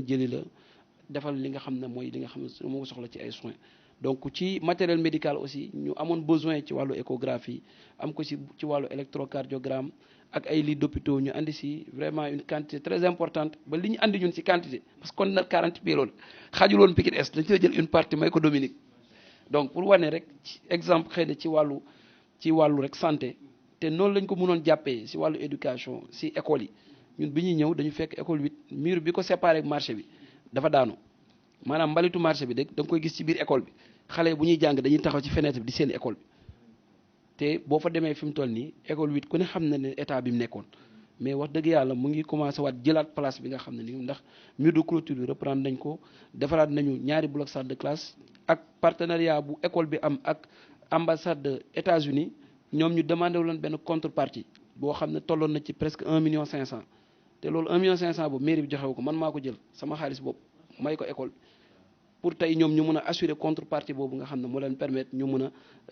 jëli la defal li nga xam ne mooy li nga xam ne moo soxla ci ay soins donc ci matériel médical aussi ñu amoon besoin ci wàllu échographie am ko ci wàllu électrocardiogramme ak ay lits d'hôpitaux ñu andi si vraiment une quantité très importante ba li ñu andi ñun si quantité parce que kon nag 40 pieds loolu xaajul woon Pikine Est dañ ci jël une partie may ko Dominique donc pour wane rek exemple xëy na ci wàllu rek santé te noonu lañ ko mënoon jàppee si wàllu éducation si école yi ñun bi ñuy ñëw dañu fekk école 8 mur bi ko séparé ak marché bi dafa daanu maanaam mbalitu marché bi da nga koy gis ci biir école bi xale bu ñuy jàng dañuy taxaw ci fenêtre bi di seen école bi te boo fa demee fi mu toll nii école 8 ku ne xam na ne état bi mu nekkoon mais wax dëgg yàlla mu ngi commencé waat jëlaat place bi nga xam ne nii ndax mur de clôture bi reprendre nañ ko defaraat nañu ñaari bloc salle de classe ak partenariat bu école bi am ak ambassade de États-Unis ñoom ñu demandé wu leen benn contrepartie boo xam ne tolloon na ci presque 1,5 million te loolu 1,5 million boobu mairie bi joxewu ko man maa ko jël sama xaalis boobu may ko école bi pour tey ñoom ñu mën a assurer contrepartie boobu nga xam ne moo leen permettre ñu mën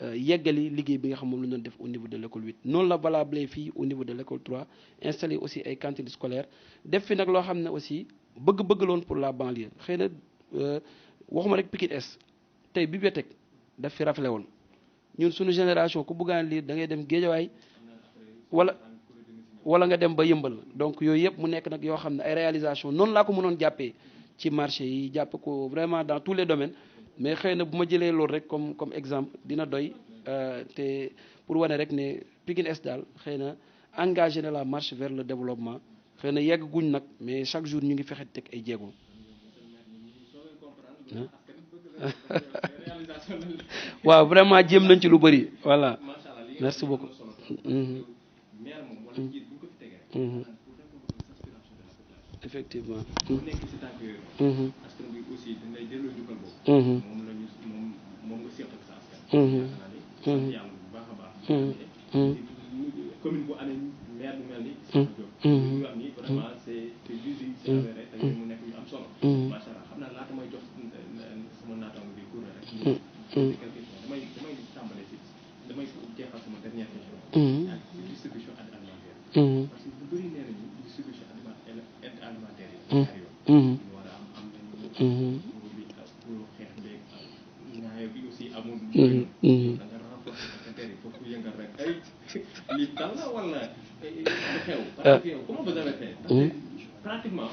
a yeggali liggéey bi nga xam moom la ñu doon def au niveau de l'école 8 noonu la valable fii au niveau de l'école 3 installer aussi ay cantines scolaires def fi nag loo xam ne aussi bëgg-bëgg loon pour la banlieue xëy na waxuma rek Pikine Est tey bibliothèque daf fi raflé woon ñun suñu génération ku bëggaan lire da ngay dem Géejawaay wala nga dem ba Yëmbal donc yooyu yëpp mu nekk nag yoo xam ne ay réalisation noonu laa ko mënoon jàppee ci marché yi jàpp ko vraiment dans tous les domaines mais xëy na bu ma jëlee loolu rek comme exemple dina doy te pour wane rek ne Pikine Est daal xëy na engagé na la marche vers le développement xëy na yegg guñ nag mais chaque jour ñu ngi fexe teg ay jéego. waaw vraiment jéem nañ ci lu bëri voilà merci beaucoup. Effectivement. Pratiquement,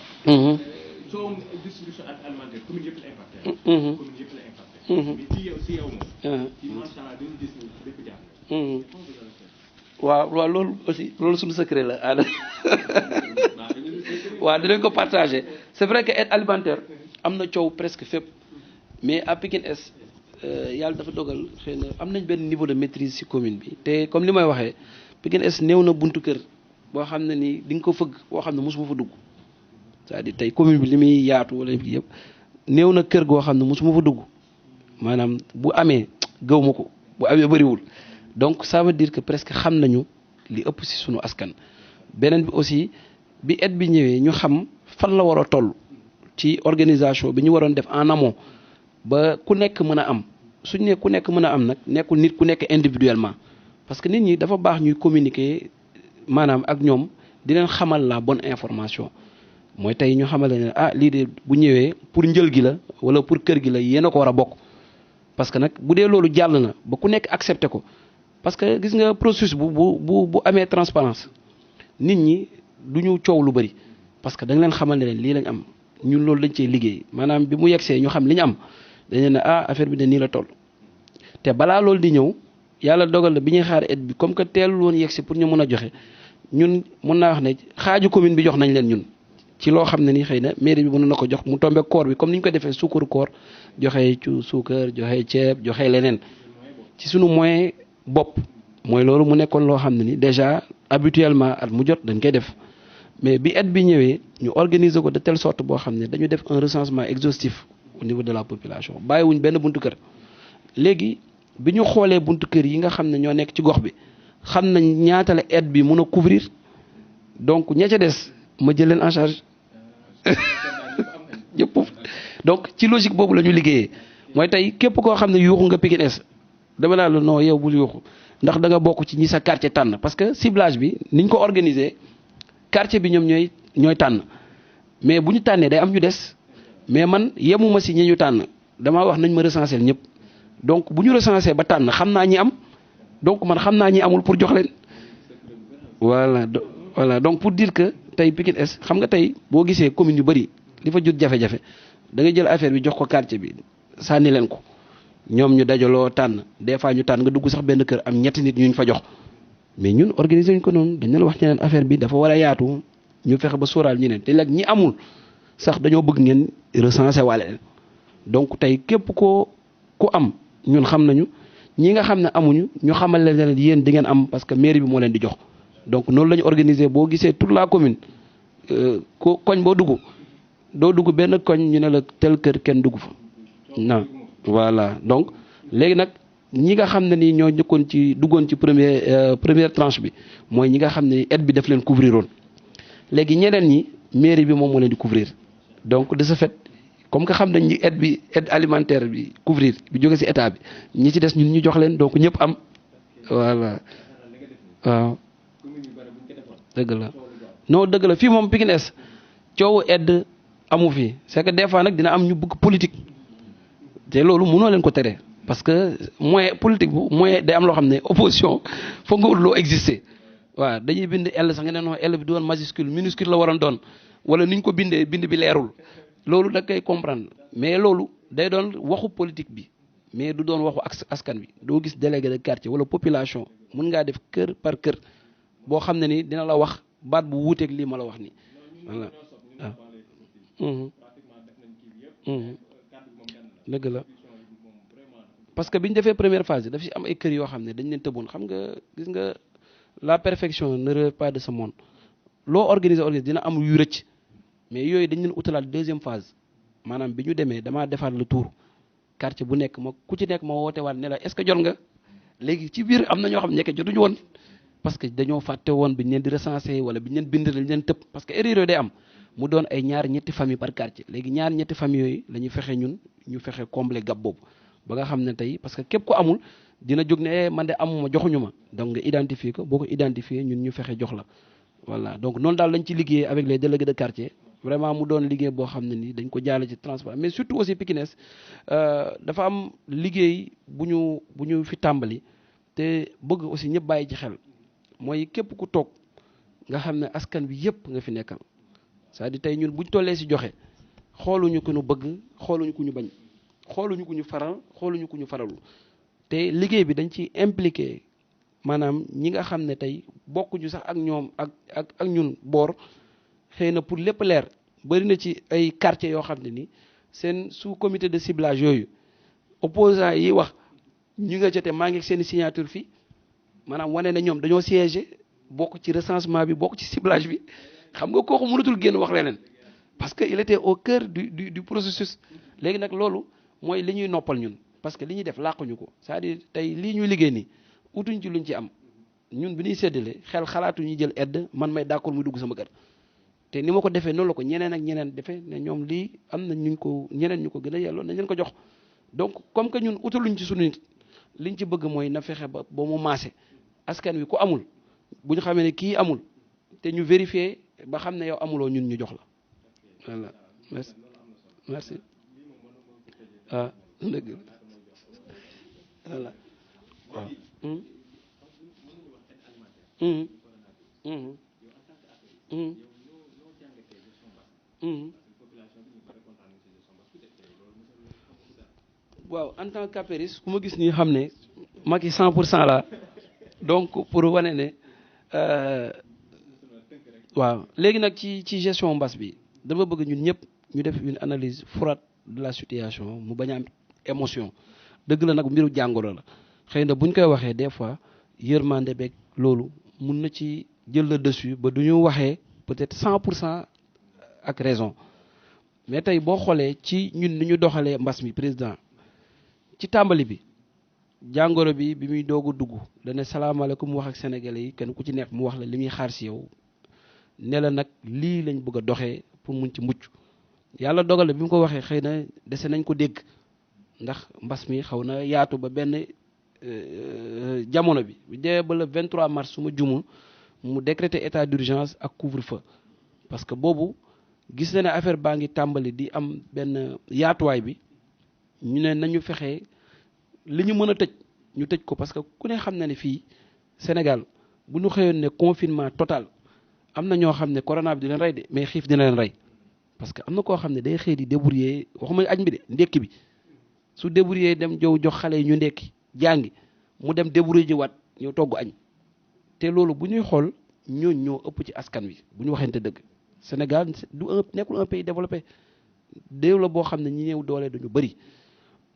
distribution alimentaire commune yëpp la impacté. Commune yëpp la impacté. Mais ci yow moom. ci macha allah dañu gis ni lépp jàpp. waaw loolu aussi loolu suñu secret la ah. waaw dinañ ko partagé c'est vrai que aide alimentaire am na coow presque fépp mais à Pikine Est yàlla dafa dogal xëy na am nañ benn niveau de maîtrise ci commune bi te comme li may waxee Pikine Est néew na buntu kër boo xam ne ni di nga ko fëgg boo xam ne mosuma fa dugg c'est-à-dire tey commune bi li muy yaatu wala yëpp néew na kër goo xam ne mosuma fa dugg maanaam bu amee gëw ma ko bu amee bëriwul donc ça veut dire que presque xam nañu li ëpp ci sunu askan. beneen bi aussi bi aide bi ñëwee ñu xam fan la war a toll ci organisation bi ñu waroon def en amont ba ku nekk mën a am suñ ne ku nekk mën a am nag nekkul nit ku nekk individuellement parce que nit ñi dafa baax ñuy communiquer maanaam ak ñoom di leen xamal la bonne information mooy tey ñu xamal ne lii de bu ñëwee pour njël gi la wala pour kër gi la yéen a ko war a bokk parce que nag bu dee loolu jàll na ba ku nekk accepté ko parce que gis nga processus bu amee transparence nit ñi du ñu coow lu bëri parce que da nga leen xamal ne leen lii lañ am ñun loolu lañ cee liggéey maanaam bi mu yegsee ñu xam li ñu am dañu ne affaire bi de nii la toll te balaa loolu di ñëw yàlla dogal na bi ñuy xaar aide bi comme que teelul woon yegsi pour ñu mën a joxe ñun mën naa wax ne xaaju commune bi jox nañ leen ñun ci loo xam ne ni xëy na mairie bi mën na ko jox mu tombé koor bi comme ni ñu ko defee suukaru koor joxe ci suukar joxe ceeb joxe leneen ci sunu moyen bopp mooy loolu mu nekkoon loo xam ne ni déjà habituellement at mu jot dañ koy def mais bi aide bi ñëwee ñu organiser ko de telle sorte boo xam ne dañu def un recensement exhaustif au niveau de la population bàyyiwuñ benn buntu kër léegi bi ñu xoolee buntu kër yi nga xam ne ñoo nekk ci gox bi xam nañ ñaata la aide bi mun a couvrir donc ña ca des ma jël leen en charge yëpp donc ci logique boobu la ñu liggéeyee mooy tey képp koo xam ne yuuxu nga Pikine Est dama naa la non yow bul yuuxu ndax da nga bokk ci ñi sa quartier tànn parce que ciblage bi niñ ko organiser quartier bi ñoom ñooy tànn mais bu ñu tànnee day am ñu des mais man yemuma si ñi ñu tànn damaa wax nañ ma recenser ñëpp donc bu ñu recenser ba tànn xam naa ñi am donc man xam naa ñi amul pour jox leen voilà voilà donc pour dire que tey Pikine Est xam nga tey boo gisee commune yu bëri li fa jot jafe-jafe da ngay jël affaire bi jox ko quartier bi sànni leen ko ñoom ñu dajaloo tànn des fois ñu tànn nga dugg sax benn kër am ñetti nit ñu fa jox mais ñun organiser ñu ko noonu dañ leen wax ñeneen affaire bi dafa war a yaatu ñu fexe ba sóoraal ñeneen te léegi ñi amul sax dañoo bëgg ngeen recenser waale leen donc tey képp ku am ñun xam nañu ñi nga xam ne amuñu ñu xamal leen ne yéen di ngeen am parce que mairie bi moo leen di jox donc noonu la ñu organiser boo gisee toute la commune koñ boo dugg doo dugg benn koñ ñu ne la tel kër kenn dugg fa non voilà donc léegi nag ñi nga xam ne ni ñoo njëkkoon ci duggoon ci première tranche bi mooy ñi nga xam ne aide bi daf leen couvrir woon léegi ñeneen ñi mairie bi moom moo leen di couvrir donc de ce fait comme que xam nañ ñi aide alimentaire bi couvrir bi jóge ci état bi ñi ci des ñun ñu jox leen donc ñëpp am voilà waaw dëgg la non dëgg la fii moom Pikine Est coowu aide amu fi c'est que des fois nag dina am ñu bëgg politique te loolu mënoo leen ko tere parce que moyen politique bu moyen day am loo xam ne opposition foog nga wut loo exister waaw dañuy bind L sax nga ne non L bi du woon majuscule minuscule la waroon doon wala ni ñu ko bindee bind bi leerul loolu da koy comprendre mais loolu day doon waxu politique bi mais du doon waxu askan bi doo gis délégué de quartier wala population mun ngaa def kër par kër boo xam ne ni dina la wax baat bu wuuteeg lii ma la wax nii voilà waaw. dëgg la parce que bi ñu defee première phase daf ci am ay kër yoo xam ne dañ leen tëboon xam nga gis nga la perfection ne relève pas de ce monde loo organiser dina am yu rëcc mais yooyu dañ leen utalaat deuxième phase maanaam bi ñu demee damaa defaat le tour quartier bu nekk ma ku ci nekk ma woote waat ne la est-ce que jot nga léegi ci biir am na ñoo xam ne nekk jotuñu woon parce que dañoo fàtte woon bi ñu leen di recenser wala bi ñu leen bind dañ leen tëb parce que erreur yooyu day am mu doon ay ñaar ñetti famille par quartier léegi ñaar ñetti famille yooyu la ñuy fexe ñun ñu fexe combler gap boobu ba nga xam ne tey parce que képp ku amul dina jóg ne man de amuma joxuñu ma donc nga identifier ko boo ko identifier ñun ñu fexe jox la voilà donc noonu daal lañ ci liggéey avec les délégués de quartier vraiment mu doon liggéey boo xam ne ni dañ ko jaale ci transparence mais surtout aussi Pikine Est dafa am liggéey bu ñu fi tàmbali te bëgg aussi ñëpp bàyyi ci xel mooy képp ku toog nga xam ne askan bi yëpp nga fi nekkal c'est-à-dire tey ñun buñ tollee si joxe xooluñu ku ñu bëgg xooluñu ku ñu bañ xooluñu ku ñu faral xooluñu ku ñu faralul te liggéey bi dañ ci impliqué maanaam ñi nga xam ne tey bokkuñu sax ak ñoom ak ñun boor xëy na pour lépp leer bëri na ci ay quartiers yoo xam ne ni seen sous comité de ciblage yooyu opposants yi wax ñu nga jotee maa ngi seen i signature fii maanaam wane na ñoom dañoo siégé bokk ci recensement bi bokk ci ciblage bi xam nga kooku mënatul génn wax leneen parce que il était au cœur du processus léegi nag loolu mooy li ñuy noppal ñun parce que li ñuy def làquñu ko c'est-à-dire tey lii ñuy liggéey nii utuñ ci luñ ci am ñun bi ñuy séddale xel xalaatu ñu jël aide man may d'accord muy dugg sama kër te ni ma ko defee noonu la ko ñeneen ak ñeneen defee ne ñoom lii am na ñu ko ñeneen ñu ko gën a yelloo nañ leen ko jox donc comme que ñun utaluñ ci suñu nit liñ ci bëgg mooy na fexe ba mu maase askan wi ku amul bu ñu xamee ne kii amul te ñu vérifier ba xam ne yow amuloo ñun ñu jox la voilà merci merci ah dëgg voilà waaw waaw en tant qu'apériste ku ma gis nii xam ne Macky 100% la donc pour wane ne waaw léegi nag ci gestion mbas bi dama bëgg ñun ñëpp ñu def une analyse froide de la situation mu bañ a am émotion dëgg la nag mbiru jàngoro la xëy na buñ koy waxee des fois yërmande beeg loolu mun na ci jël le dessus ba du ñu waxee peut-être 100% ak raison mais tey boo xoolee ci ñun ni ñu doxalee mbas mi président ci tàmbali bi jàngoro bi muy doog a dugg dana salaamaaleykum mu wax ak sénégalais yi kenn ku ci nekk mu wax la li muy xaar si yow ne la nag lii lañ bëgg a doxee pour mun ci mucc yàlla dogal bi mu ko waxee xëy na dese nañ ko dégg ndax mbas mi xaw na yaatu ba benn jamono bi bu dee ba le 23 mars su ma jumul mu décréter état d'urgence ak couvre-feu parce que boobu gis na ne affaire baa ngi tàmbali di am benn yaatuwaay bi ñu ne nañu fexe li ñu mën a tëj ñu tëj ko parce que ku ne xam na ne fii Sénégal bu ñu xëyoon ne confinement total am na ñoo xam ne corona bi di leen rey de mais xiif dina leen rey parce que am na koo xam ne day xëy di débrouiller waxuma añ bi de ndekki bi su débrouiller dem jox xale yi ñu ndekki jàngi mu dem débrouiller ji waat ñëw togg añ te loolu bu ñuy xool ñoo ëpp ci askan wi bu ñu waxante dëgg Sénégal nekkul un pays développé déew la boo xam ne ñi néew doole dañu bëri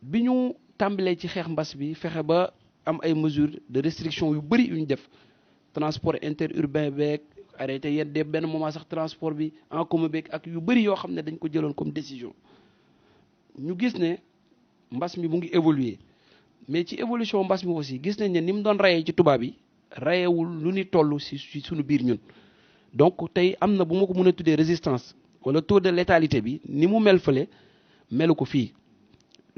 bi ñu tàmbalee ci xeex mbas bi fexe ba am ay mesures de restriction yu bëri yu ñu def transport interurbain beeg arrêté yedde benn moment sax transport bi en commun beeg ak yu bëri yoo xam ne dañ ko jëloon comme décision ñu gis ne mbas mi mu ngi évoluer mais ci évolution mbas mi aussi gis nañ ne ni mu doon rayee ci tubaab yi rayewul lu ni toll si suñu biir ñun donc tey am na bu ma ko mën a tuddee résistance wala taux de létalité bi ni mu mel fële melu ko fii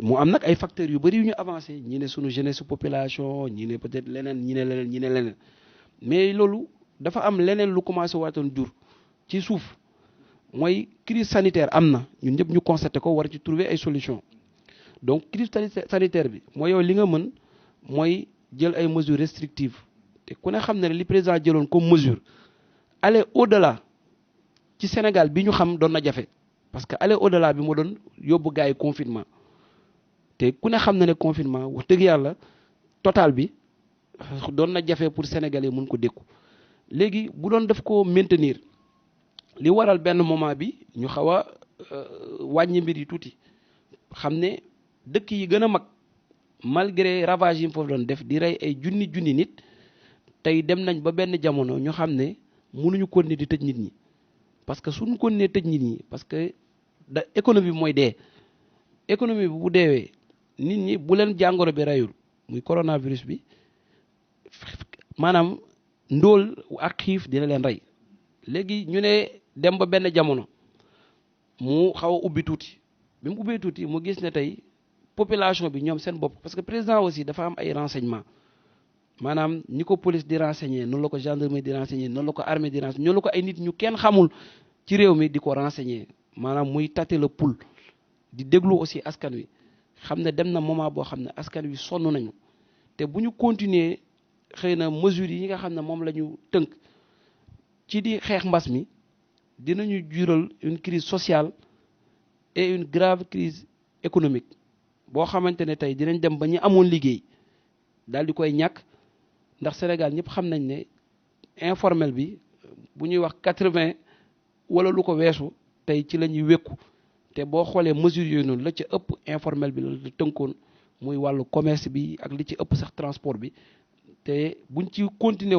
mu am nag ay facteurs yu bëri yu ñu avancé ñi ne suñu jeunesse population ñi ne peut-être leneen ñi ne leneen mais loolu dafa am leneen lu commencé waatoon jur ci suuf mooy crise sanitaire am na ñun ñëpp ñu constaté ko war ci trouver ay solution donc crise sanitaire bi mooy yow li nga mën mooy jël ay mesures restrictives te ku ne xam ne li président jëloon comme mesure aller au-delà ci Sénégal bi ñu xam doon na jafe parce que aller au-delà bi moo doon yóbbu gars yi confinement te ku ne xam na ne confinement wax dëgg yàlla total bi doon na jafe pour Sénégalais mun ko dékku léegi bu doon def ko maintenir li waral benn moment bi ñu xaw a wàññi mbir yi tuuti xam ne dëkk yi gën a mag malgré ravage yi mu foofu doon def di rey ay junni nit tey dem nañ ba benn jamono ñu xam ne mënuñu continuer di tëj nit ñi parce que suñu continuer tëj nit ñi parce que économie bi mooy dee économie bi bu deewee nit ñi bu leen jàngoro bi reyul muy coronavirus bi maanaam ndóol ak xiif dina leen rey léegi ñu ne dem ba benn jamono mu xaw a ubbi tuuti bi mu ubbee tuuti mu gis ne tey population bi ñoom seen bopp parce que président aussi dafa am ay renseignements maanaam ni ko police di renseigner noonu la ko gendarmerie di renseigner noonu la ko armée di renseigner noonu la ko ay nit ñu kenn xamul ci réew mi di ko renseigner maanaam muy tâter le pouls di déglu aussi askan wi xam ne dem na moment boo xam ne askan wi sonn nañu te bu ñu continuer xëy na mesures yi nga xam ne moom la ñu tënk ci di xeex mbas mi dinañu jural une crise sociale et une grave crise économique boo xamante ne tey dinañ dem ba ñu amoon liggéey daal di koy ñàkk ndax Sénégal ñëpp xam nañ ne informel bi bu ñuy wax 80 wala lu ko weesu tey ci la ñuy wékku te boo xoolee mesures yooyu noonu la ci ëpp informel bi la tënkoon muy wàllu commerce bi ak li ci ëpp sax transport bi te buñ ci continuer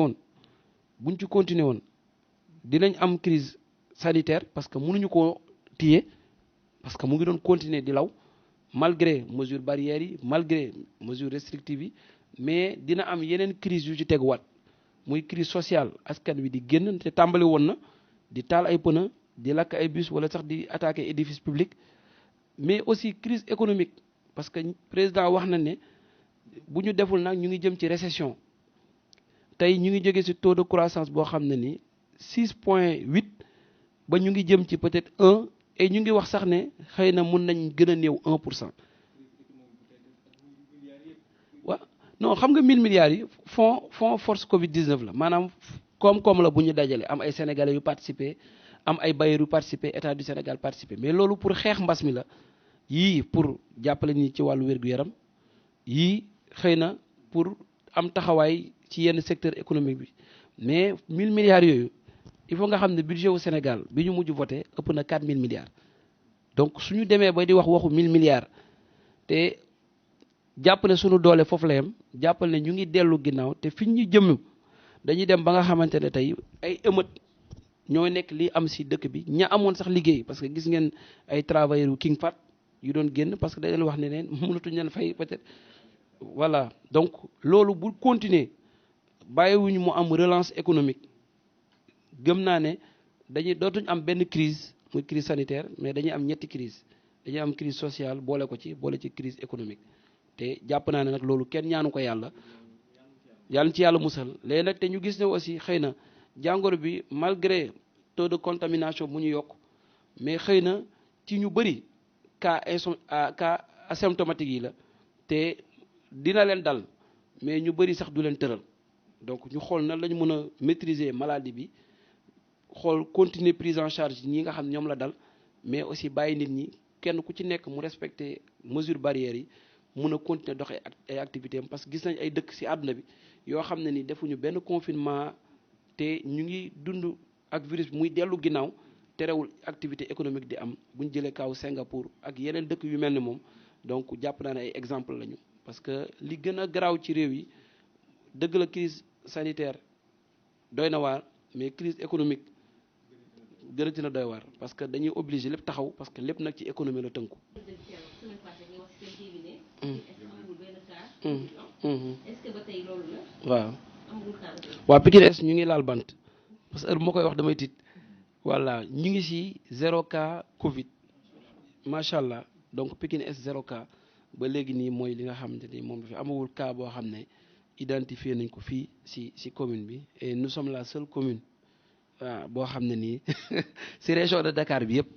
woon dinañ am crise sanitaire parce que mënuñu koo téye parce que mu ngi doon continuer di law malgré mesures barrières yi malgré mesures restrictives yi mais dina am yeneen crise yu ci teguwaat muy crise sociale askan wi di génn te tàmbali woon na di taal ay pneu di lakk ay bus wala sax di attaquer édifice public mais aussi crise économique parce que président wax na ne bu ñu deful nag ñu ngi jëm ci récession tey ñu ngi jóge ci taux de croissance boo xam ne ni 6,8 ba ñu ngi jëm ci peut-être 1 et ñu ngi wax sax ne xëy na mun nañ gën a néew 1%. waaw non xam nga 1000 milliards yi fonds force Covid 19 la maanaam koom-koom la bu ñu dajale am ay sénégalais yu participer am ay bailleurs yu participer état du Sénégal participer mais loolu pour xeex mbas mi la yii pour jàppale ni ci wàllu wér-gu-yaram yii xëy na pour am taxawaay ci yenn secteur économique bi mais 1000 milliards yooyu il faut nga xam ne budget wu Sénégal bi ñu mujj voté ëpp na 4000 milliards donc suñu demee ba di waxu 1000 milliards te jàpp ne suñu doole foofu la yem jàppal ne ñu ngi dellu ginnaaw te fiñ ñu jëm dañuy dem ba nga xamante ne tey ay émeute ñoo nekk lii am si dëkk bi ña amoon sax liggéey parce que gis ngeen ay travailleurs yu King Fahd yu doon génn parce que dañ leen wax ne neen mënatuñ leen fay peut-être voilà donc loolu bu continuer bàyyiwuñu mu am relance économique gëm naa ne dootuñ am benn crise muy crise sanitaire mais dañuy am ñetti crise dañuy am crise sociale boole ci crise économique te jàpp naa ne nag loolu kenn ñaanu ko yàlla ci yàlla musal léegi nag te ñu gis ne aussi xëy na jàngoro bi malgré taux de contamination bu ñu yokk mais xëy na ci ñu bëri cas asymptomatique yi la te dina leen dal mais ñu bëri sax du leen tëral donc ñu xool nan la ñu mën a maîtriser maladie bi xool continuer prise en charge ñi nga xam ñoom la dal mais aussi bàyyi nit ñi kenn ku ci nekk mu respecter mesures barrières yi mun a continuer dox ay activités am parce que gis nañ ay dëkk ci àdduna bi yoo xam ne ni defuñu benn confinement te ñu ngi dund ak virus bi muy dellu ginnaaw terewul activité économique di am bu ñu jëlee kaw Singapour ak yeneen dëkk yu mel ni moom donc jàpp naa ne ay exemple lañu parce que li gën a garaaw ci réew yi dëgg la crise sanitaire doy na waar mais crise économique gënati na doy waar parce que dañuy obligé lépp taxaw parce que lépp nag ci économie la tënku. waaw waa Pikine Est ñu ngi laal bant parce que heure bu ma koy wax damay tiit voilà ñu ngi ci 0 cas Covid macha allah donc Pikine Est 0 cas ba léegi nii mooy li nga xamante ni moom fi amawul cas boo xam ne identifié nañ ko fii ci commune bi et nous sommes la seule commune waaw boo xam ne nii ci région de Dakar bi yëpp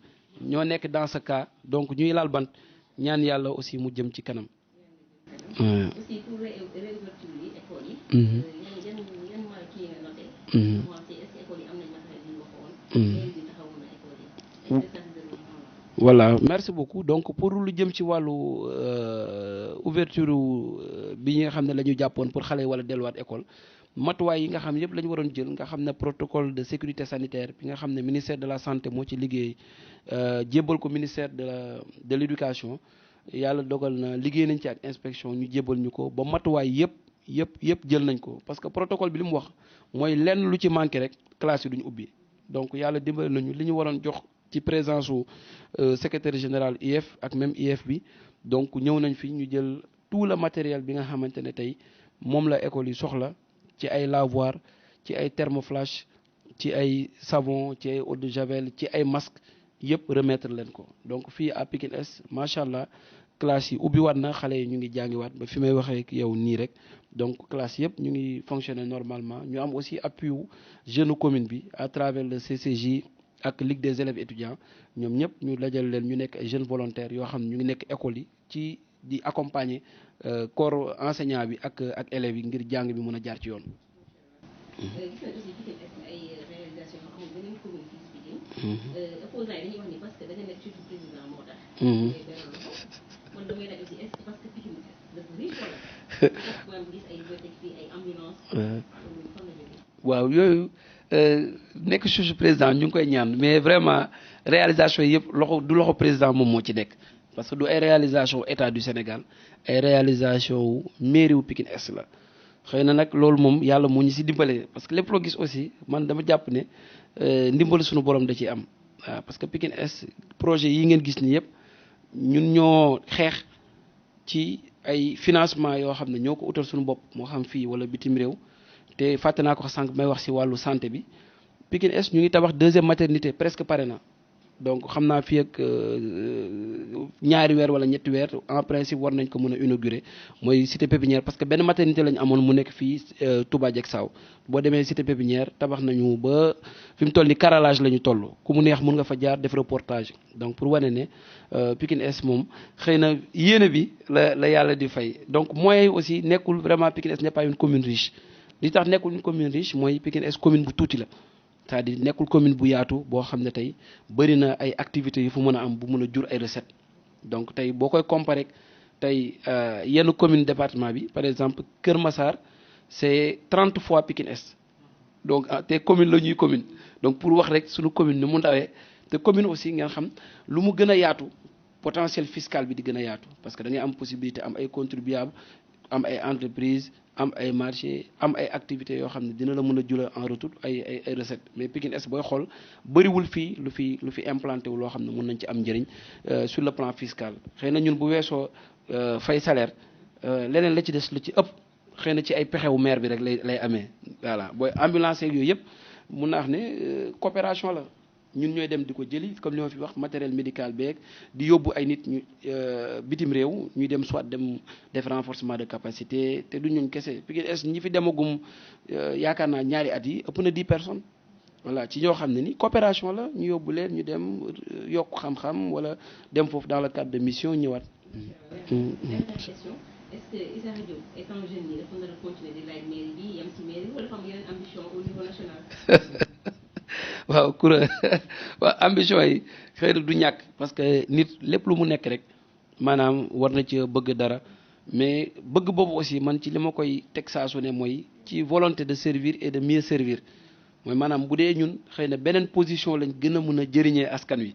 ñoo nekk dans ce cas donc ñuy laal bant ñaan yàlla aussi mu jëm ci kanam. aussi pour réouverture yi école yi. yan kii nga noté. commencé est-ce que école yi am nañ matériel yi ñu waxoon. léegi taxawu na école yi. voilà merci beaucoup donc pour lu jëm ci wàllu ouverture bi nga xam ne la ñu jàppoon pour xale yi wala delluwaat école matuwaay yi nga xam yëpp la ñu waroon jël nga xam ne protocole de sécurité sanitaire bi nga xam ne ministère de la santé moo ci liggéey jébbal ko ministère de l'éducation yàlla dogal na liggéey nañ ci ak inspection ñu jébbal ñu ko ba matuwaay yëpp jël nañ ko parce que protocole bi li mu wax mooy lenn lu ci manqué rek classe yi duñu ubbi donc yàlla dimbali nañu li ñu waroon jox ci présence su secrétaire général IEF ak même IEF bi donc ñëw nañ fi ñu jël tout le matériel bi nga xamante ne tey moom la école yi soxla ci ay lavoir ci ay thermoflash ci ay savon ci ay eau de javel ci ay masque yëpp remettre leen ko donc fii à Pikine Est macha allah classe yi ubbi waat na xale yi ñu ngi jàngiwaat ba fi may waxee ak yow nii rek donc classe yëpp ñu ngi fonctionner normalement ñu am aussi appui wu jeune commune bi à travers le CCJ ak Ligue des élèves étudiants ñoom ñëpp ñu dajal leen ñu nekk ay jeunes volontaires yoo xam ne ñu ngi nekk école yi ci di accompagner corps enseignant bi ak élèves yi ngir jàng bi mën a jaar ci yoon. opposants yi dañuy wax ni parce que da nga nekk surtout président moo tax. man damay laaj aussi est-ce que parce que Pikine dafa riche wala gis ay bibliothèque fii ay ambulance. waaw yooyu nekk surtout président ñu ngi koy ñaan mais vraiment réalisation yi yëpp du loxo président moom moo ci nekk parce que du ay réalisation état du Sénégal ay réalisation wu mairie wu Pikine Est la xëy na nag loolu moom yàlla moo ñu si dimbale parce que lépp loo gis aussi man dama jàpp ne ndimbal suñu borom da ciy am waaw parce que Pikine Est projet yi ngeen gis ni yëpp ñun ñoo xeex ci ay financement yoo xam ne ñoo ko utal suñu bopp moo xam fii wala bitim réew te fàtte naa ko sànq may wax si wàllu santé bi Pikine Est ñu ngi tabax 2e maternité presque pare na donc xam naa fii ak ñaari weer wala ñetti weer en principe war nañ ko mën a inaugurer mooy cité pépinière parce que benn maternité lañu amoon mu nekk fii Touba Diegsaw boo demee cité pépinière tabax nañu ba fi mu toll ni carrelage la ñu toll ku mu neex mun nga fa jaar def reportage donc pour wane ne Pikine Est moom xëy na yéene bi la yàlla di fay donc moyens yi aussi nekkul vraiment Pikine Est n'est pas une commune riche li tax nekkul une commune riche mooy Pikine Est commune bu tuuti la c'est-à-dire nekkul commune bu yaatu boo xam ne tey bëri na ay activités yu fu mën a am bu mën a jur ay recettes donc tey boo koy comparer tey yenn commune département bi par exemple Kër Massar c'est 30 fois Pikine Est donc te commune la ñuy commune donc pour wax rek suñu commune ni mu ndawee te commune aussi ngeen xam lu mu gën a yaatu potentiel fiscal bi di gën a yaatu parce que da ngay am possibilité am ay contribuables am ay entreprises am ay marché am ay activités yoo xam ne dina la mën a jula en retour ay recettes mais Pikine Est booy xool bëriwul fii lu fi implanté wu loo xam ne mën nañ ci am njëriñ sur le plan fiscal xëy na ñun bu weesoo fay salaire leneen la ci des lu ci ëpp xëy na ci ay pexewu maire bi rek lay amee voilà booy ambulance yooyu yëpp mun naa wax ne coopération la ñun ñooy dem di ko jëli comme li ma fi wax matériel médical beeg di yóbbu ay nit ñu bitim réew ñuy dem soit dem def renforcement de capacité te du ñun kese Pikine Est ñi fi demagum yaakaar naa ñaari at yi ëpp na 10 personnes voilà ci ñoo xam ne ni coopération la ñu yóbbu leen ñu dem yokk xam-xam wala dem foofu dans le cadre de mission ñëwaat. dernière question est-ce que Issakha Diop étant jeune nii dafa nar a continuer di laaj mairie bi yem ci mairie wala dafa am yeneen ambition au niveau national. waaw Koura waaw ambition yi xëy na du ñàkk parce que nit lépp lu mu nekk rek maanaam war na ci bëgg dara mais bëgg boobu aussi man ci li ma koy teg saa su ne mooy ci volonté de servir et de mieux servir mooy maanaam bu dee ñun xëy na beneen position lañ gën a mën a jëriñee askan wi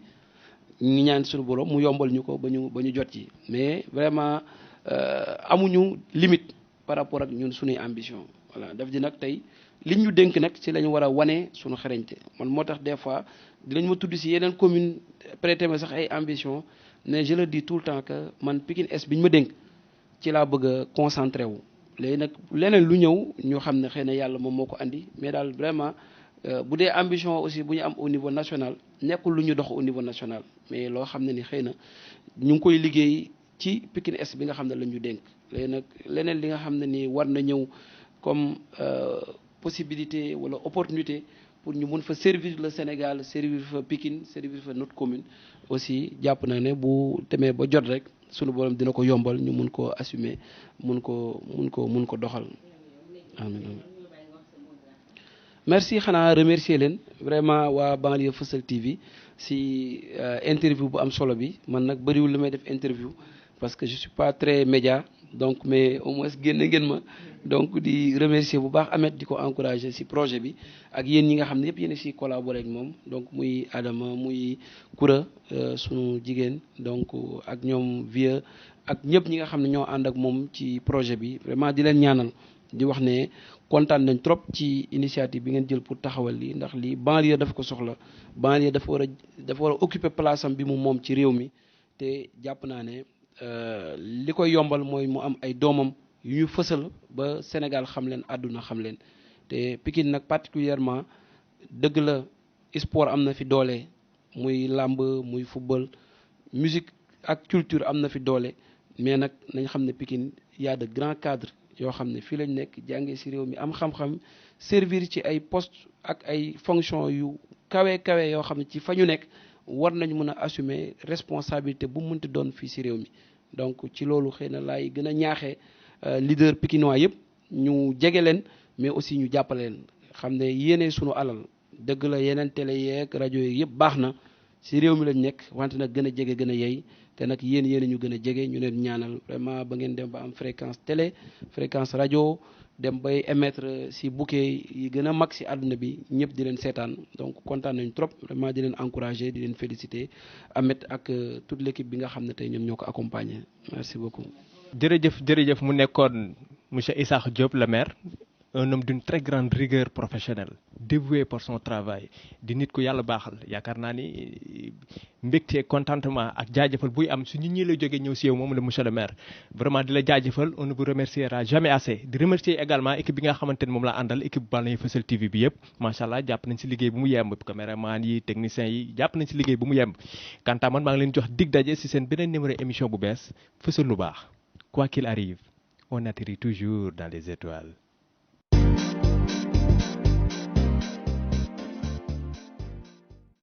ñu ñaan suñu borom mu yombal ñu ko ba ñu jot ci mais vraiment amuñu limite par rapport ak ñun suñuy ambition voilà daf di nag tey liñ ñu dénk nag ci la ñu war a wane suñu xarañte man moo tax des fois dinañ ma tudd si yeneen commune prêter ma sax ay ambition mais je le dis tout le temps que man Pikine Est bi ñu ma dénk ci laa bëgg a concentré wu léegi nag leneen lu ñëw ñu xam ne xëy na yàlla moom moo ko andi mais daal vraiment bu dee ambition aussi bu ñu am au niveau national nekkul lu ñu dox au niveau national mais loo xam ne ni xëy na ñu ngi koy liggéey ci Pikine Est bi nga xam ne la ñu dénk léegi nag leneen li nga xam ne ni war na ñëw comme possibilité wala opportunité pour ñu mun fa servir le Sénégal servir fa Pikine servir fa notre commune aussi jàpp naa ne bu demee ba jot rek sunu borom dina ko yombal ñu mun koo assumer mun ko doxal amiin merci xanaa remercier leen vraiment waa Banlieue Fësël TV si interview bu am solo bi man nag bëriwul li may def interview parce que je suis pas très média donc mais au moins génn ngeen ma donc di remercier bu baax Ahmed di ko encourager si projet bi ak yéen ñi nga xam ne yëpp yéen a si collaborer ak moom donc muy Adama muy Koura sunu jigéen donc ak ñoom Vieux ak ñëpp ñi nga xam ne ñoo ànd ak moom ci projet bi vraiment di leen ñaanal di wax ne kontaan nañ trop ci initiative bi ngeen jël pour taxawal lii ndax lii banlieue dafa ko soxla banlieue dafa war a occuper place am bi mu moom ci réew mi te jàpp naa ne li koy yombal mooy mu am ay doomam yu ñu fësal ba Sénégal xam leen àdduna xam leen te Pikine nag particulièrement dëgg la sport am na fi doole muy làmb muy football musique ak culture am na fi doole mais nag nañ xam ne Pikine y a de grands cadres yoo xam ne fii lañ nekk jàngee ci réew mi am xam-xam servir ci ay poste ak ay fonction yu kawe yoo xam ne ci fa ñu nekk war nañ mën a assumer responsabilité bu munti doon fii ci réew mi donc ci loolu xëy na laay gën a ñaaxee leader pikinois yëpp ñu jege leen mais aussi ñu jàppale leen xam ne yéene sunu alal dëgg la yeneen télé yeeg rajo yeeg yëpp baax na ci réew mi lañ nekk wante nag gën a jege gën a yey te nag yéen ñu gën a jege ñu leen ñaanal vraiment ba ngeen dem ba am fréquence télé fréquence rajo dem bay émettre ci bouquet yi gën a mag ci àdduna bi ñëpp di leen seetaan donc kontaan nañu trop vraiment di leen encourager di leen féliciter Ahmed ak toute l'équipe bi nga xam ne tey ñoom ñoo ko accompagner merci beaucoup. jërëjëf mu nekkoon monsieur Issakha Diop le maire un homme d'une très grande rigueur professionnelle dévoué pour son travail di nit ku yàlla baaxal yaakaar naa ni mbégte contentement ak jaajëfal buy am su nit ñi la jógee ñëw si yow moom la monsieur le maire vraiment di la jaajëfal on ne vous remerciera jamais assez di remercier également équipe bi nga xamante ne moom la àndal équipe Banlieue Fësël TV bi yëpp macha allah jàpp nañ si liggéey bu mu yemb caméraman yi techniciens yi jàpp nañ si liggéey bu mu yemb quant à man maa ngi leen jox dig daje si seen beneen numéro émission bu bees fësal lu baax quoi qu'il arrive on atterrit toujours dans les étoiles